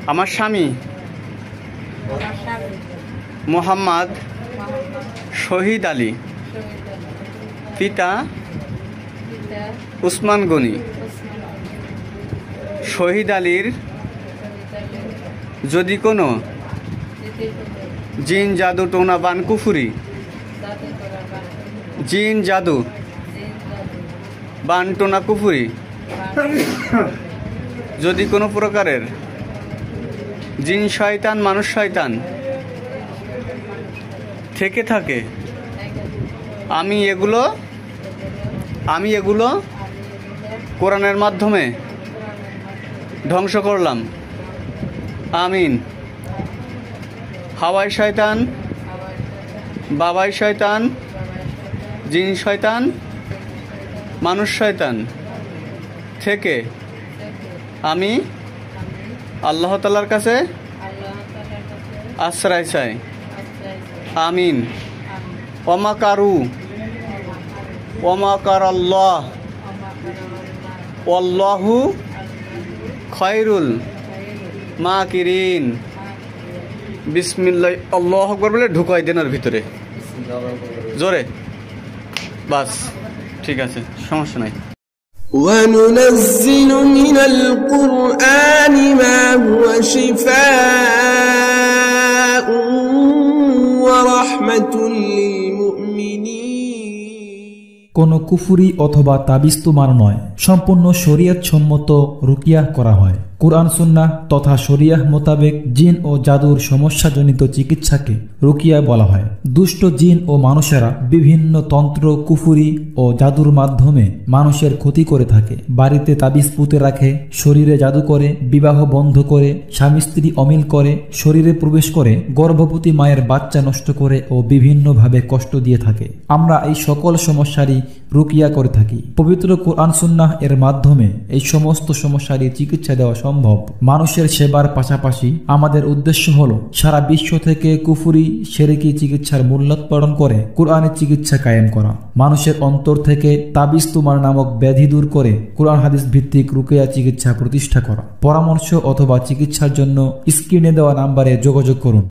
আমার স্বামী মোহাম্মদ শহীদ আলী, পিতা উসমান গনি। শহীদ আলীর যদি কোনো জিন জাদু টোনা বান কুফুরি, জিন জাদু বান টোনা কুফুরি যদি কোনো প্রকারের জিন শয়তান মানুষ শয়তান থেকে থাকে, আমি এগুলো কোরআনের মাধ্যমে ধ্বংস করলাম। আমিন। হাওয়াই শয়তান, বাবাই শয়তান, জিন শয়তান মানুষ শয়তান থেকে আমি আল্লাহ তাআলার কাছে আশ্রয় চাই। আমিন। ওমাকারু ওমাকারাল্লাহ আল্লাহু খায়রুল মাকিরিন। বিসমিল্লাহ। আল্লাহু আকবার বলে ঢুকাই দেন ওর ভিতরে জোরে, বাস ঠিক আছে, সমস্যা নাই। وننزل من القرآن ما هو شفاء ورحمة للمؤمنين। কোনো কুফুরি অথবা তাবিজ তোমার নয়, সম্পূর্ণ শরীয়ত সম্মত রুকিয়াহ করা হয়। কুরআন সুন্নাহ তথা শরিয়াহ মোতাবেক জিন ও জাদুর সমস্যাজনিত চিকিৎসাকে রুকিয়া বলা হয়। দুষ্ট জিন ও মানুষেরা বিভিন্ন তন্ত্র, কুফুরি ও জাদুর মাধ্যমে মানুষের ক্ষতি করে থাকে। বাড়িতে তাবিজ পুঁতে রাখে, শরীরে জাদু করে, বিবাহ বন্ধ করে, স্বামী স্ত্রী অমিল করে, শরীরে প্রবেশ করে, গর্ভবতী মায়ের বাচ্চা নষ্ট করে ও বিভিন্নভাবে কষ্ট দিয়ে থাকে। আমরা এই সকল সমস্যারই রুকিয়া করে থাকি। পবিত্র কুরআন সুন্নাহ এর মাধ্যমে এই সমস্ত সমস্যারই চিকিৎসা দেওয়া সম্ভব। মানুষের সেবার পাশাপাশি আমাদের উদ্দেশ্য হলো সারা বিশ্ব থেকে কুফুরি শিরকি চিকিৎসার মূল্যোৎপাদন করে কুরআনের চিকিৎসা কায়েম করা, মানুষের অন্তর থেকে তাবিজ তুমার নামক ব্যাধি দূর করে কুরআন হাদিস ভিত্তিক রুকিয়া চিকিৎসা প্রতিষ্ঠা করা। পরামর্শ অথবা চিকিৎসার জন্য স্ক্রিনে দেওয়া নাম্বারে যোগাযোগ করুন।